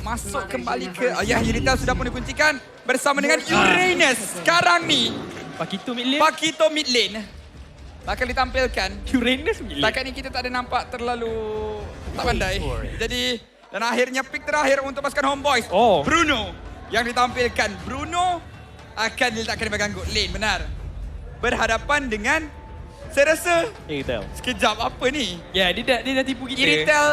masuk kembali ke Unitel sudah pun dikuncikan bersama dengan Uranus. Sekarang ni Pakito mid lane. Bakal ditampilkan. Uranus mid lane. Setakat ni kita tak ada nampak terlalu tak pandai. Jadi dan akhirnya pick terakhir untuk pasukan Homeboyz. Bruno yang ditampilkan. Bruno akan diletakkan di bahagian gold lane, benar. Berhadapan dengan saya rasa sekejap apa ni? Ya, dia dah tipu kita. Iritel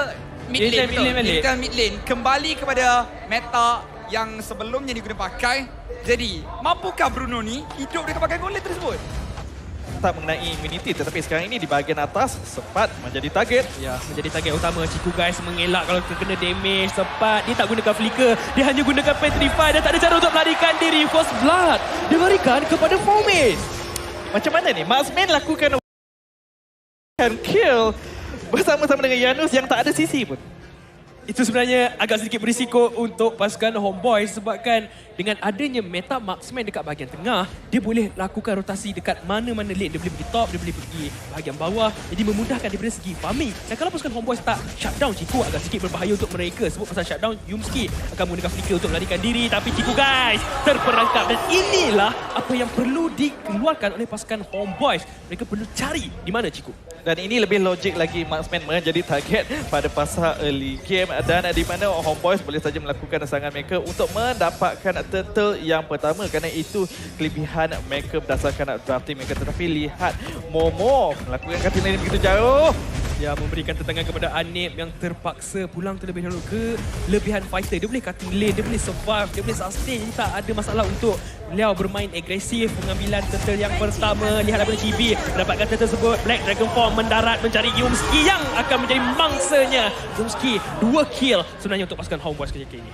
mid lane, betul. balik. Iritel mid lane kembali kepada meta yang sebelumnya digunakan pakai. Jadi, mampukah Bruno ni hidup dengan pakai gold lane tersebut? Tak mengenai immunity, tetapi sekarang ini di bahagian atas sempat menjadi target. Ya, menjadi target utama. Ciku guys mengelak kalau terkena damage sempat. Dia tak gunakan flicker. Dia hanya gunakan petrify dan tak ada cara untuk melarikan diri. First blood diberikan kepada Fomis. Macam mana ni? Marksman lakukan kill bersama-sama dengan Janus yang tak ada sisi pun. Itu sebenarnya agak sedikit berisiko untuk pasukan Homeboyz sebabkan dengan adanya meta marksman dekat bahagian tengah, dia boleh lakukan rotasi dekat mana-mana lane. Dia boleh pergi top, dia boleh pergi bahagian bawah. Jadi memudahkan daripada segi farming. Dan kalau pasukan Homeboyz tak shutdown Ciku, agak sedikit berbahaya untuk mereka. Sebab pasal shutdown, Yumski akan menggunakan flicker untuk melarikan diri. Tapi Ciku guys terperangkap. Dan inilah apa yang perlu dikeluarkan oleh pasukan Homeboyz. Mereka perlu cari di mana Ciku. Dan ini lebih logik lagi marksman menjadi target pada fasa early game dan di mana Homeboyz boleh saja melakukan serangan mereka untuk mendapatkan turtle yang pertama kerana itu kelebihan mereka berdasarkan drafting mereka. Tetapi lihat Momo melakukan cutting lane begitu jauh. Dia memberikan tentangan kepada Anip yang terpaksa pulang terlebih dahulu ke lebihan fighter. Dia boleh cutting lane, dia boleh survive, dia boleh sustain. Jadi tak ada masalah untuk Liao bermain agresif pengambilan turtle yang pertama. Lihat daripada GB mendapatkan turtle tersebut. Black Dragon Form mendarat mencari Yumski yang akan menjadi mangsanya. Yumski 2 kill sebenarnya untuk pasukan Homeboyz ketika ini.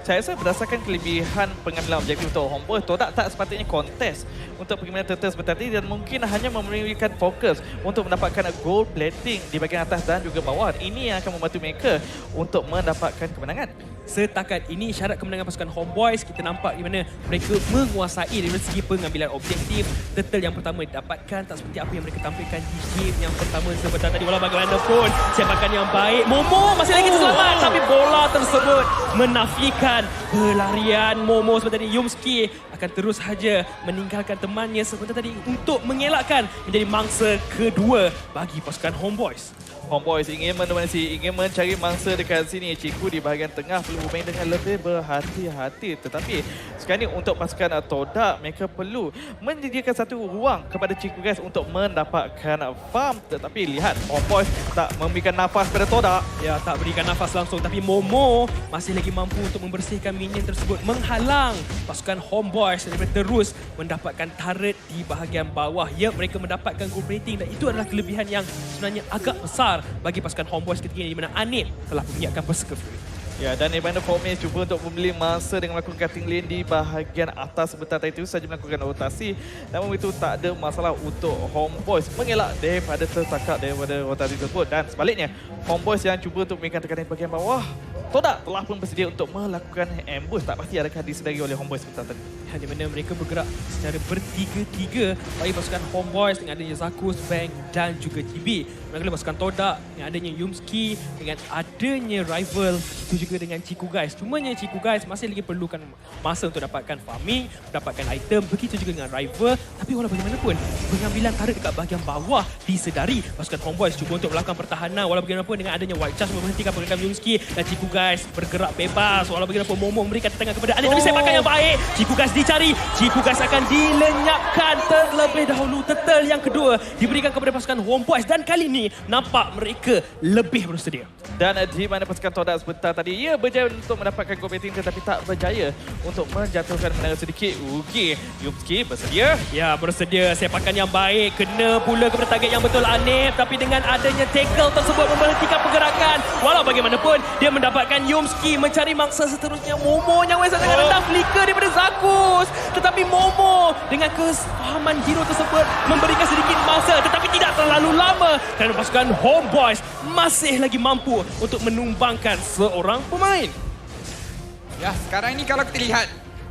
Saya rasa berdasarkan kelebihan pengambilan objektif untuk Homeboyz, Todak tak sepatutnya kontes untuk pengambilan turtle seperti tadi dan mungkin hanya memberikan fokus untuk mendapatkan gold plating di bahagian atas dan juga bawah. Ini yang akan membantu mereka untuk mendapatkan kemenangan. Setakat ini syarat kemenangan pasukan Homeboyz kita nampak di mana mereka menguasai dari segi pengambilan objektif. Turtle yang pertama didapatkan tak seperti apa yang mereka tampilkan di game yang pertama sebentar tadi. Walau bagaimanapun siapakan yang baik, Momo masih lagi terselamat tapi bola tersebut menafikan pelarian Momo sebentar tadi. Yumski akan terus saja meninggalkan temannya sebentar tadi untuk mengelakkan menjadi mangsa kedua bagi pasukan Homeboyz. Homeboyz ingin mendominasi, ingin mencari mangsa dekat sini. Ciku di bahagian tengah perlu bermain dengan lebih berhati-hati. Tetapi sekarang ini untuk pasukan Todak, mereka perlu menyediakan satu ruang kepada Ciku guys untuk mendapatkan farm. Tetapi lihat Homeboyz tak memberikan nafas pada Todak. Ya, tak berikan nafas langsung. Tapi Momo masih lagi mampu untuk membersihkan minion tersebut. Menghalang pasukan Homeboyz daripada terus mendapatkan turret di bahagian bawah. Ya, mereka mendapatkan gold plating dan itu adalah kelebihan yang sebenarnya agak besar bagi pasukan Homeboyz ketika ini di mana Anip telah menyiapkan Berserker Fury. Ya, dan Evander Fomis cuba untuk membeli masa dengan melakukan cutting lane di bahagian atas sebentar tadi itu saja melakukan rotasi. Namun itu tak ada masalah untuk Homeboyz mengelak daripada tertangkap daripada rotasi tersebut. Dan sebaliknya, Homeboyz yang cuba untuk memberikan tekanan di bahagian bawah, Todak telah pun bersedia untuk melakukan ambush. Tak pasti adakah disedari oleh Homeboyz sebentar tadi. Di mana mereka bergerak secara bertiga-tiga bagi pasukan Homeboyz dengan adanya Zakus, Bang dan juga GB. Manakala pasukan Todak dengan adanya Yumski, dengan adanya rival, itu juga dengan Ciku guys. Cumanya Ciku guys masih lagi perlukan masa untuk dapatkan farming, dapatkan item. Begitu juga dengan rival. Tapi walau bagaimanapun, pengambilan turret dekat bahagian bawah disedari. Pasukan Homeboyz cuba untuk melakukan pertahanan. Walau bagaimanapun dengan adanya White Charge memberhentikan pergerakan Yumski dan Ciku guys bergerak bebas. Walau bagaimanapun Momo memberikan tentangan kepada Anip. Tapi sepakan yang baik. Ciku guys dicari. Ciku guys akan dilenyapkan terlebih dahulu. Turtle yang kedua diberikan kepada pasukan Homeboyz dan kali ini nampak mereka lebih bersedia. Dan di mana pasukan Todak sebentar tadi, ia berjaya untuk mendapatkan gold plating tetapi tak berjaya untuk menjatuhkan menara sedikit. Okey, Yumski bersedia. Ya, bersedia. Sepakan yang baik. Kena pula kepada target yang betul Anip. Tapi dengan adanya tackle tersebut memberhentikan pergerakan. Walau bagaimanapun, dia mendapatkan Yumski mencari mangsa seterusnya. Momo nyawa sangat rendah. Flicker daripada Zakus. Tetapi Momo dengan kesepahaman hero tersebut memberikan sedikit mangsa. Tetapi tidak terlalu lama. Kerana pasukan Homeboyz masih lagi mampu untuk menumbangkan seorang pemain. Ya, sekarang ini kalau kita lihat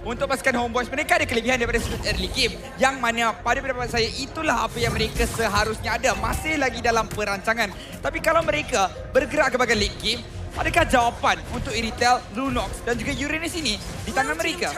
untuk pasukan Homeboyz, mereka ada kelebihan daripada sudut early game. Yang mana pada pendapat saya itulah apa yang mereka seharusnya ada. Masih lagi dalam perancangan. Tapi kalau mereka bergerak ke bahagian late game, Adakah jawapan untuk Iritel, Lunox dan juga Uranus ini di tangan mereka?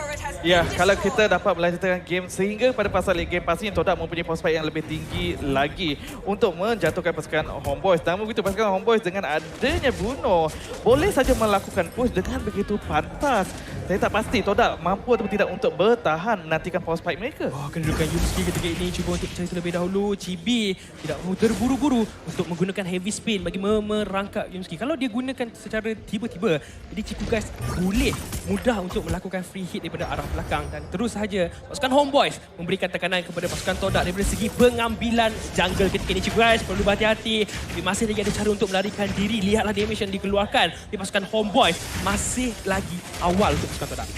Ya, kalau kita dapat melanjutkan game sehingga pada fasa late game, pastinya Todak mempunyai prospek yang lebih tinggi lagi untuk menjatuhkan pasukan Homeboys. Namun begitu, pasukan Homeboys dengan adanya Bruno boleh saja melakukan push dengan begitu pantas. Saya tak pasti Todak mampu atau tidak untuk bertahan menantikan power spike mereka. Oh, kedudukan Yumski ketika ini cuba untuk mencari terlebih dahulu. Chibi tidak mahu terburu-buru untuk menggunakan heavy spin bagi merangkap Yumski. Kalau dia gunakan secara tiba-tiba, jadi Ciku guys boleh mudah untuk melakukan free hit daripada arah belakang. Dan terus sahaja pasukan Homeboys memberikan tekanan kepada pasukan Todak daripada segi pengambilan jungle ketika ini. Ciku guys perlu berhati-hati. Tapi masih lagi ada cara untuk melarikan diri. Lihatlah damage yang dikeluarkan di pasukan Homeboys. Masih lagi awal untuk pasukan Todak.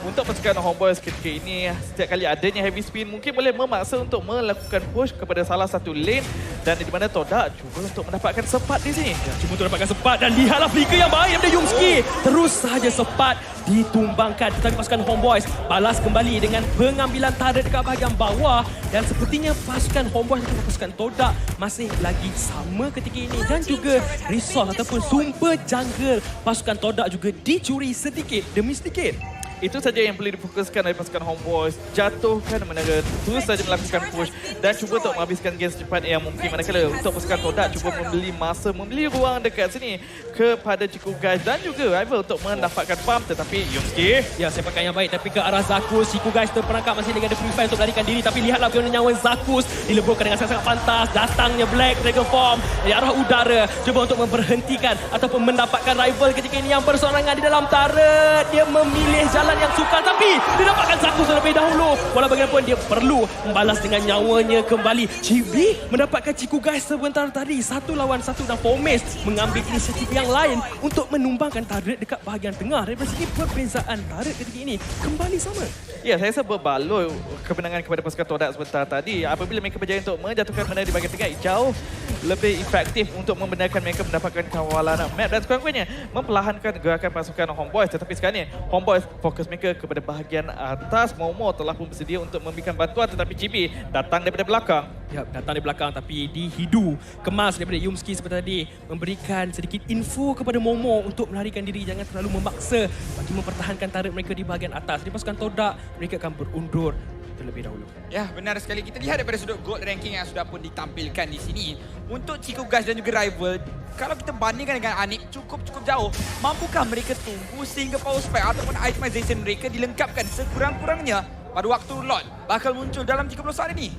Untuk pasukan Homeboys ketika ini, setiap kali adanya heavy spin mungkin boleh memaksa untuk melakukan push kepada salah satu lane dan di mana Todak cuba untuk mendapatkan sepat di sini. Ya, cuba untuk dapatkan sepat dan lihatlah flicker yang baik daripada Yumski. Terus sahaja sepat ditumbangkan tetapi pasukan Homeboys balas kembali dengan pengambilan turret dekat bahagian bawah dan sepertinya pasukan Homeboys dan pasukan Todak masih lagi sama ketika ini dan juga resource ataupun sumber jungle pasukan Todak juga dicuri sedikit demi sedikit. Itu saja yang perlu difokuskan oleh pasukan Homeboys. Jatuhkan menara, terus saja melakukan push dan cuba untuk menghabiskan game secepat yang mungkin. Manakala untuk pasukan Todak cuba membeli masa, membeli ruang dekat sini kepada Ciku guys dan juga rival untuk mendapatkan farm. Tetapi Yumski, ya, sepakan yang baik tapi ke arah Zakus. Ciku guys terperangkap masih lagi ada free fire untuk larikan diri. Tapi lihatlah bagaimana nyawa Zakus dileburkan dengan sangat-sangat pantas. Datangnya Black Dragon Form dari arah udara. Cuba untuk memberhentikan ataupun mendapatkan rival ketika ini yang bersorangan di dalam turret. Dia memilih jalan yang sukar tapi dia dapatkan Zakus terlebih dahulu. Walau bagaimanapun dia perlu membalas dengan nyawanya kembali. Chibi mendapatkan Ciku guys sebentar tadi 1 lawan 1 dan Fomes mengambil inisiatif yang lain untuk menumbangkan turret dekat bahagian tengah. Daripada segi perbezaan turret ketika ini kembali sama. ya saya rasa berbaloi kemenangan kepada pasukan Todak sebentar tadi. Apabila mereka berjaya untuk menjatuhkan menara di bahagian tengah, jauh lebih efektif untuk membenarkan mereka mendapatkan kawalan map dan sekurang-kurangnya memperlahankan gerakan pasukan Homeboys. Tetapi sekarang ni Homeboys fokus mereka kepada bahagian atas. Momo telah pun bersedia untuk memberikan bantuan tetapi Chibi datang daripada belakang. Ya, datang dari belakang tapi dihidu kemas daripada Yumski seperti tadi, memberikan sedikit info kepada Momo untuk melarikan diri, jangan terlalu memaksa bagi mempertahankan turret mereka di bahagian atas. Di pasukan Todak mereka akan berundur terlebih dahulu. Ya, benar sekali. Kita lihat daripada sudut gold ranking yang sudah pun ditampilkan di sini. Untuk Ciku guys dan juga rival, kalau kita bandingkan dengan Anip cukup jauh. Mampukah mereka tunggu sehingga power spike ataupun itemization mereka dilengkapkan sekurang-kurangnya pada waktu Lord bakal muncul dalam 30 saat ini?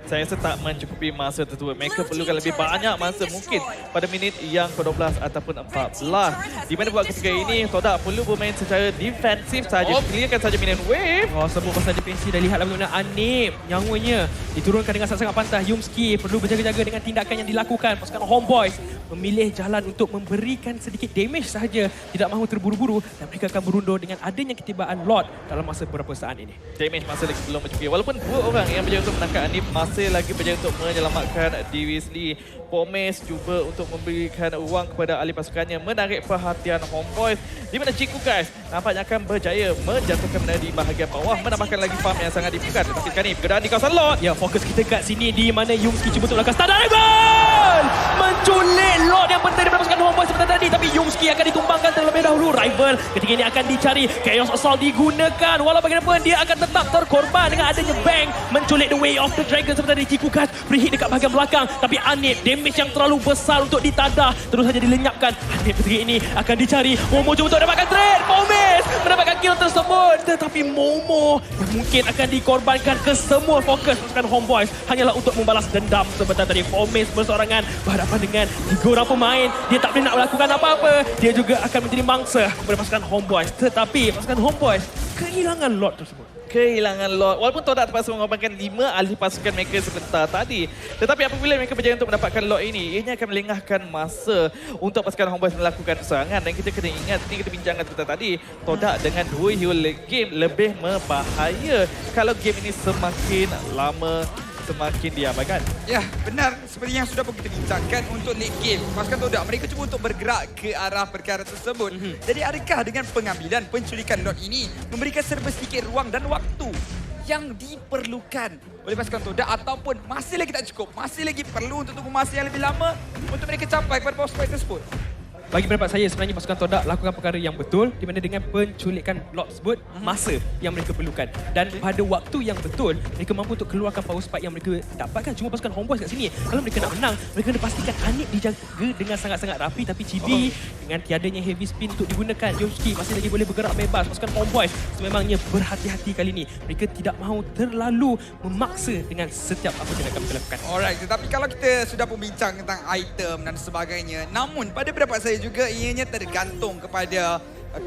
Saya rasa tak mencukupi masa tersebut. Mereka perlukan lebih banyak masa mungkin pada minit yang ke-12 ataupun 14. Di mana buat ketika ini Todak perlu bermain secara defensif saja. Clearkan saja minion wave. Oh, sebut pasal defensi dan lihatlah bagaimana Anip nyawanya diturunkan dengan sangat-sangat pantas. Yumski perlu berjaga-jaga dengan tindakan yang dilakukan. Pasukan Homeboys memilih jalan untuk memberikan sedikit damage sahaja, tidak mahu terburu-buru dan mereka akan berundur dengan adanya ketibaan Lord dalam masa beberapa saat ini. Damage masih lagi belum mencukupi. Walaupun dua orang yang berjaya untuk menangkap Anip masih lagi berjaya untuk menyelamatkan diri sendiri. Pomes cuba untuk memberikan ruang kepada ahli pasukannya, menarik perhatian Homeboys. Di mana Ciku guys nampaknya akan berjaya menjatuhkan menara di bahagian bawah, menambahkan lagi farm yang sangat dibutuhkan. Tetapi sekarang ni bergerak di kawasan Lord. Ya, fokus kita kat sini di mana Yumski cuba untuk melakukan Star Dragon! Menculik Lord yang penting daripada pasukan Homeboys seperti tadi. Tapi Yumski akan ditumbangkan terlebih dahulu. Rival ketika ini akan dicari. Chaos Assault digunakan. Walau bagaimanapun dia akan tetap terkorban dengan adanya Bang menculik the way of the dragon seperti tadi. Ciku guys free hit dekat bahagian belakang. Tapi Anip damage yang terlalu besar untuk ditadah. Terus saja dilenyapkan. Anip ketika ini akan dicari. Momo cuba untuk dapatkan trade. Pomes mendapatkan kill tersebut. Tetapi Momo yang mungkin akan dikorbankan ke semua fokus pasukan Homeboys hanyalah untuk membalas dendam sebentar tadi. Pomes bersorangan berhadapan dengan 3 orang pemain. Dia tak boleh nak melakukan apa-apa. Dia juga akan menjadi mangsa kepada pasukan Homeboys. Tetapi pasukan Homeboys kehilangan Lord tersebut. Kehilangan Lord. Walaupun Todak terpaksa mengorbankan 5 ahli pasukan mereka sebentar tadi. Tetapi apabila mereka berjaya untuk mendapatkan Lord ini, ianya akan melengahkan masa untuk pasukan Homeboys melakukan serangan. Dan kita kena ingat, ini kita bincangkan sebentar tadi, Todak dengan 2 hero late game lebih berbahaya kalau game ini semakin lama semakin diabaikan. Ya, benar. Seperti yang sudah pun kita bincangkan untuk late game. Pasukan Todak, mereka cuba untuk bergerak ke arah perkara tersebut. Jadi adakah dengan pengambilan penculikan Lord ini memberikan serba sedikit ruang dan waktu yang diperlukan oleh pasukan Todak ataupun masih lagi tak cukup? Masih lagi perlu untuk tunggu masa yang lebih lama untuk mereka capai pada power spike tersebut? bagi pendapat saya sebenarnya pasukan Todak lakukan perkara yang betul di mana dengan penculikan Lord tersebut masa yang mereka perlukan dan pada waktu yang betul mereka mampu untuk keluarkan power spike yang mereka dapatkan. Cuma pasukan Homeboys kat sini kalau mereka nak menang mereka kena pastikan Anip dijaga dengan sangat-sangat rapi, tapi Chibi dengan tiadanya heavy spin untuk digunakan, Yomski masih lagi boleh bergerak bebas. Pasukan Homeboys sememangnya berhati-hati kali ini, mereka tidak mahu terlalu memaksa dengan setiap apa yang akan mereka lakukan. Alright, tetapi kalau kita sudah pun bincang tentang item dan sebagainya, namun pada pendapat saya juga ianya tergantung kepada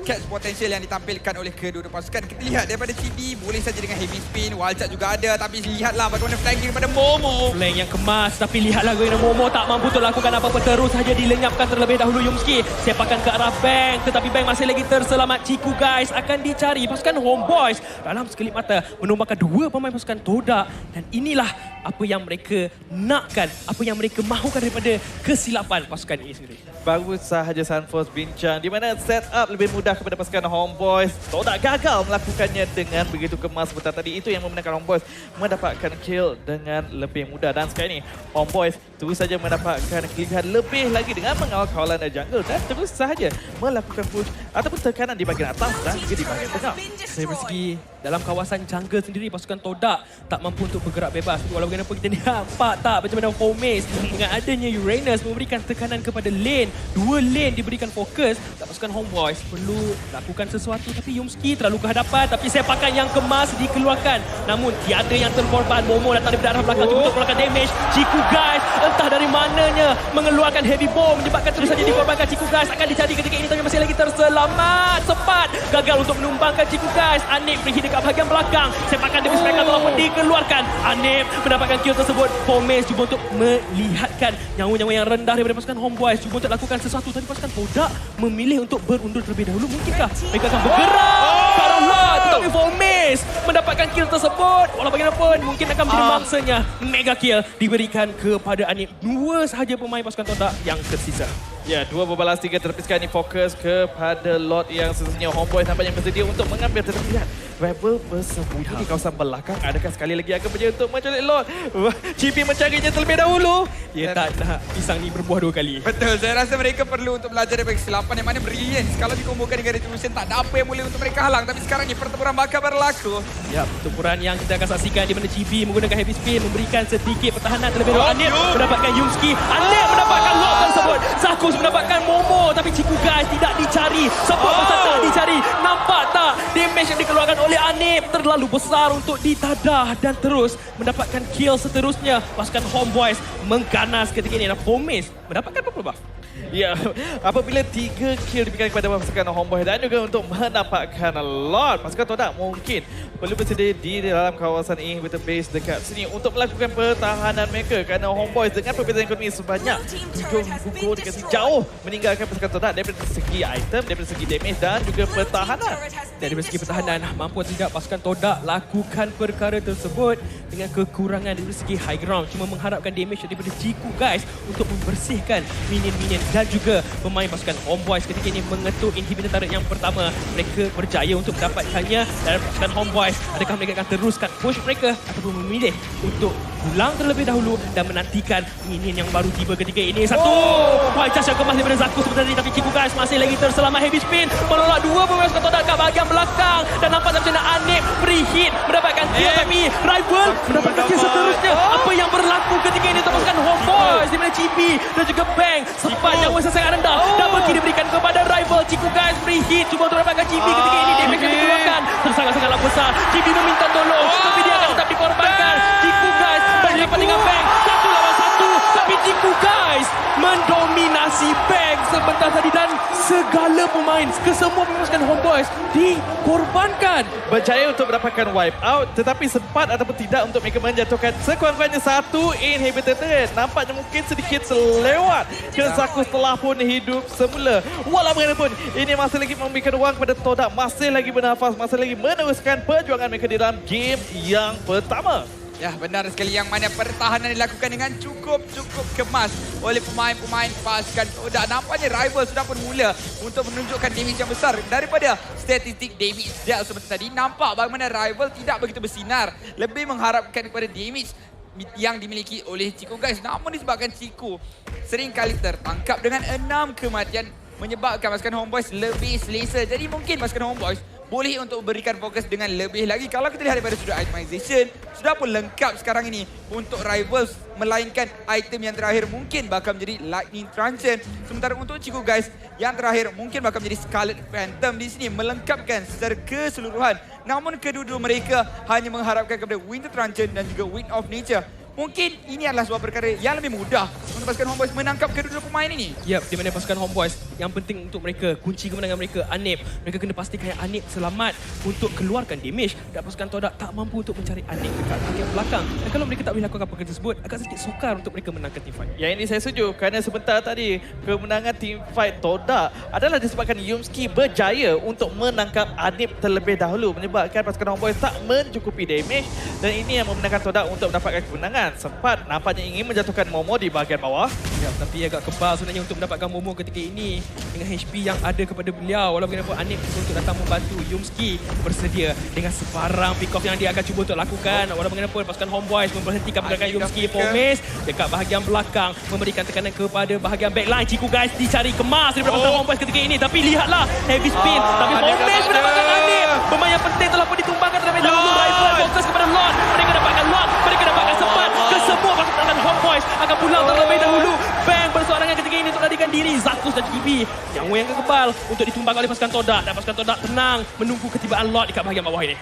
catch potensial yang ditampilkan oleh kedua-dua pasukan. Kita lihat daripada Chibi boleh saja dengan heavy spin, Wildcat juga ada, tapi lihatlah bagaimana flanking daripada Momo. Flank yang kemas, tapi lihatlah bagaimana Momo tak mampu untuk lakukan apa-apa, terus saja dilenyapkan terlebih dahulu Yomski. Sepakan ke arah Bang, tetapi Bang masih lagi terselamat. Ciku guys akan dicari pasukan Homeboys dalam sekelip mata menumbangkan dua pemain pasukan Todak, dan inilah apa yang mereka nakkan, apa yang mereka mahukan daripada kesilapan pasukan ini sendiri. Bagus sahaja Sunforce bincang di mana set up lebih mudah kepada pasukan Homeboys. Todak gagal melakukannya dengan begitu kemas sebentar tadi. Itu yang membenarkan Homeboys mendapatkan kill dengan lebih mudah. Dan sekarang ini Homeboys terus saja mendapatkan kelebihan lebih lagi dengan mengawal kawalan jungle dan terus sahaja melakukan push ataupun tekanan di bahagian atas dan juga di bahagian tengah. Dari segi dalam kawasan jungle sendiri pasukan Todak tak mampu untuk bergerak bebas. Walau bagaimanapun kita nampak tak macam mana Fomes dengan adanya Uranus memberikan tekanan kepada lane. Dua lane diberikan fokus. Tak, pasukan Homeboys perlu lakukan sesuatu, tapi Yomski terlalu ke hadapan, tapi sepakan yang kemas dikeluarkan. Namun tiada yang terkorban. Momo datang dari arah belakang untuk keluarkan damage. Ciku guys entah dari mananya mengeluarkan heavy bomb menyebabkan terus saja dikorbankan. Ciku guys akan dicari ketika ini, tapi masih lagi terselamat. Sempat gagal untuk menumbangkan Ciku guys. Anip berhenti dekat bahagian belakang. Sepakan demi spekal telah pun dikeluarkan. Anip mendapatkan kill tersebut. Fomes cuba untuk melihatkan nyawa-nyawa yang rendah daripada pasukan Homeboys, cuba untuk lakukan sesuatu, tapi pasukan Todak memilih untuk berundur terlebih dahulu. Mungkinkah mereka akan bergerak ke arah Lord, tetapi Fomes mendapatkan kill tersebut. Walau bagaimanapun mungkin akan menjadi mangsanya. Mega kill diberikan kepada Anip. Dua sahaja pemain pasukan Todak yang tersisa. Ya, 2 berbalas 3 terlebih sekarang ini fokus kepada Lord yang sesungguhnya Homeboys nampaknya bersedia untuk mengambil, tetapi lihat Rebel bersembunyi di kawasan belakang. Adakah sekali lagi akan berjaya untuk menculik Lord? Chibi mencarinya terlebih dahulu. Dia tak nak pisang ni berbuah dua kali. Betul, saya rasa mereka perlu untuk belajar daripada kesilapan yang mana brilliant. Kalau dikombokan dengan retribution tak ada apa yang boleh untuk mereka halang, tapi sekarang ni pertempuran bakal berlaku. Ya, pertempuran yang kita akan saksikan di mana Chibi menggunakan heavy spin memberikan sedikit pertahanan terlebih dahulu. Anip mendapatkan Yomski. Anip mendapatkan Lord tersebut. Zakus mendapatkan Momo, tapi Ciku guys tidak dicari. Sebab pasal tak dicari. Nampak tak damage yang dikeluarkan oleh Anip terlalu besar untuk ditadah, dan terus mendapatkan kill seterusnya. Pasukan Homeboys mengganas ketika ini. Dan Fomes mendapatkan berapa buff? Ya, apabila 3 kill diberikan kepada pasukan Homeboys dan juga untuk mendapatkan Lord, pasukan Todak mungkin perlu bersedia di dalam kawasan inhibitor base dekat sini untuk melakukan pertahanan mereka, kerana Homeboys dengan perbezaan ekonomi sebanyak 7,000 gol dikasih jauh meninggalkan pasukan Todak daripada segi item, daripada segi damage dan juga pertahanan. Dari segi pertahanan, mampu atau tidak pasukan Todak lakukan perkara tersebut dengan kekurangan dari segi high ground. Cuma mengharapkan damage daripada Ciku guys untuk membersihkan minion-minion, dan juga pemain pasukan Homeboys ketika ini mengetuk inhibitor turret yang pertama. Mereka berjaya untuk mendapatkannya, dan pasukan Homeboys adakah mereka akan teruskan push mereka ataupun memilih untuk pulang terlebih dahulu dan menantikan minion yang baru tiba ketika ini. Satu white charge yang kemas daripada Zakus sebentar tadi, tapi Ciku guys masih lagi terselamat. Heavy spin menolak dua pemain pasukan Todak kat bahagian belakang, dan nampak macam mana Anip preheat mendapatkan kill, tapi rival mendapatkan kill seterusnya. Apa yang berlaku ketika ini untuk pasukan Homeboys di mana Chibi dan juga Bang sempat nyawa sangat rendah. Double kill diberikan kepada rival. Ciku guys preheat cuba untuk mendapatkan Chibi ketika ini. Damage yang dikeluarkan sangat-sangatlah besar. Chibi meminta tolong, tapi dia akan tetap dikorbankan. Ciku guys berhadapan dengan Bang 1 lawan 1, tapi Ciku guys mendominasi Bang sebentar tadi, dan segala pemain, kesemua pemain pasukan Homeboys dikorbankan. Berjaya untuk mendapatkan wipe out, tetapi sempat ataupun tidak untuk mereka menjatuhkan sekurang-kurangnya 1 inhibitor turret. Nampaknya mungkin sedikit selewat, kerana Zakus telah pun hidup semula. Walau bagaimanapun, ini masih lagi memberikan ruang kepada Todak, masih lagi bernafas, masih lagi meneruskan perjuangan mereka di dalam game yang pertama. Ya, benar sekali, yang mana pertahanan dilakukan dengan cukup kemas oleh pemain-pemain pasukan Todak. Nampaknya rival sudah pun mula untuk menunjukkan damage yang besar daripada statistik damage dia seperti tadi. Nampak bagaimana rival tidak begitu bersinar, lebih mengharapkan kepada damage yang dimiliki oleh Ciku guys. Namun disebabkan Ciku sering kali tertangkap dengan 6 kematian menyebabkan pasukan Homeboys lebih selesa. Jadi mungkin pasukan Homeboys boleh untuk berikan fokus dengan lebih lagi. Kalau kita lihat daripada sudut itemization, sudah pun lengkap sekarang ini untuk Rivals, melainkan item yang terakhir mungkin bakal menjadi Lightning Truncheon. Sementara untuk Ciku guys, yang terakhir mungkin bakal menjadi Scarlet Phantom di sini, melengkapkan secara keseluruhan. Namun kedua-dua mereka hanya mengharapkan kepada Winter Truncheon dan juga Wind of Nature. Mungkin ini adalah sebuah perkara yang lebih mudah untuk pasukan Homeboys menangkap kedua-dua pemain ini. Yap, di mana pasukan Homeboys yang penting untuk mereka, kunci kemenangan mereka, Anip. Mereka kena pastikan Anip selamat untuk keluarkan damage. Dan pasukan Todak tak mampu untuk mencari Anip dekat bahagian belakang. Dan kalau mereka tak boleh lakukan perkara tersebut, agak sedikit sukar untuk mereka menangkan teamfight. Yang ini saya setuju kerana sebentar tadi kemenangan teamfight Todak adalah disebabkan Yumski berjaya untuk menangkap Anip terlebih dahulu, menyebabkan pasukan Homeboys tak mencukupi damage, dan ini yang memenangkan Todak untuk mendapatkan kemenangan. Sempat nampaknya ingin menjatuhkan Momo di bahagian bawah. Ya, tapi agak kebal sebenarnya untuk mendapatkan Momo ketika ini dengan HP yang ada kepada beliau. Walau bagaimanapun Anip untuk datang membantu. Yumski bersedia dengan sebarang pick-off yang dia akan cuba untuk lakukan. Walau bagaimanapun pasukan Homeboys memberhentikan pergerakan Yumski. Fomes dekat bahagian belakang memberikan tekanan kepada bahagian backline. Ciku guys dicari kemas daripada pasukan Homeboys ketika ini. Tapi lihatlah heavy spin. Tapi Fomes mendapatkan Anip. Pemain yang penting telah pun ditumbangkan terlebih dahulu. Rifle fokus kepada Lord. Mereka dapatkan Lord. Mereka dapatkan sempat. Kesemua pasukan Homeboys akan pulang terlebih dahulu. Bang bersorangan ketika ini untuk larikan diri. Zakus dan Kibi yang kebal untuk ditumbang oleh pasukan Todak. Dan pasukan Todak tenang menunggu ketibaan Lord dekat bahagian bawah ini.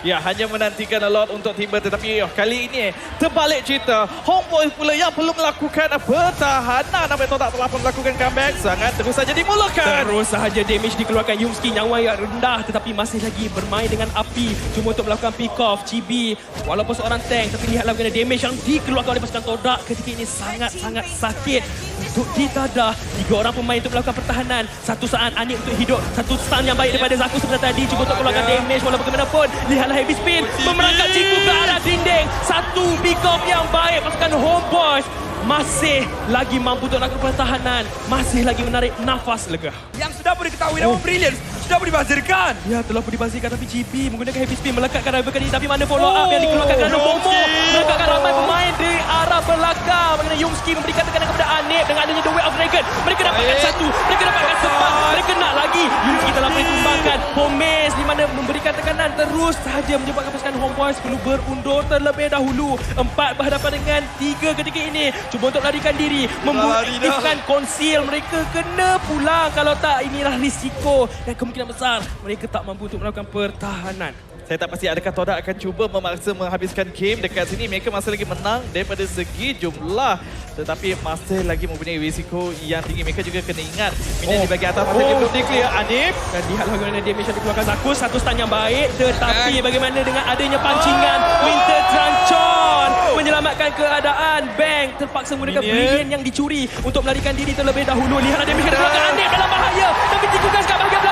Ya, hanya menantikan Lord untuk tiba, tetapi kali ini terbalik cerita. Homeboys pula yang perlu melakukan pertahanan. Nampaknya Todak telah pun melakukan comeback. Sangat terus saja dimulakan. Terus sahaja damage dikeluarkan Yumski. Nyawa yang rendah tetapi masih lagi bermain dengan api. Cuma untuk melakukan pick off. Chibi walaupun seorang tank, tapi lihatlah bagaimana damage yang dikeluarkan oleh pasukan Todak ketika ini sangat-sangat sakit. Untuk ditadah 3 orang pemain untuk melakukan pertahanan. Satu saat Anip untuk hidup. Satu stun yang baik daripada Zaku sebentar tadi. Cuba untuk keluarkan damage walaupun bagaimanapun. Lihatlah heavy spin memerangkap Ciku ke arah dinding. Satu pick off yang baik pasukan Homeboys masih lagi mampu untuk melakukan pertahanan. Masih lagi menarik nafas lega. Yang sudah pun diketahui namun Brilliance sudah pun dibazirkan. Ya, telah pun dibazirkan tapi GB menggunakan heavy spin melekatkan rival kali ini. Tapi mana follow up yang dikeluarkan kerana Momo melekatkan ramai pemain di arah belakang. Bagaimana Yumski memberikan tekanan kepada Anip dengan adanya The Way of Dragon. Mereka dapatkan satu, mereka dapatkan sempat, mereka nak lagi. Yumski telah pun ditumbangkan. Homes di mana memberikan tekanan terus sahaja menyebabkan pasukan Homeboys perlu berundur terlebih dahulu. 4 berhadapan dengan 3 ketika ini. Cuba untuk larikan diri, membuatkan konsil. Mereka kena pulang, kalau tak inilah risiko dan kemungkinan besar mereka tak mampu untuk melakukan pertahanan. Saya tak pasti adakah Todak akan cuba memaksa menghabiskan game dekat sini. Mereka masih lagi menang daripada segi jumlah, tetapi masih lagi mempunyai risiko yang tinggi. Mereka juga kena ingat minion di bahagian atas masih belum di-clear. Anip dan lihatlah bagaimana damage yang dikeluarkan Zakus. Satu stun yang baik, tetapi bagaimana dengan adanya pancingan Winter Truncheon menyelamatkan keadaan. Bang terpaksa menggunakan Brilliant yang dicuri untuk melarikan diri terlebih dahulu. Lihatlah damage yang dikeluarkan Anip dalam bahaya. Tapi Ciku guys kat bahagian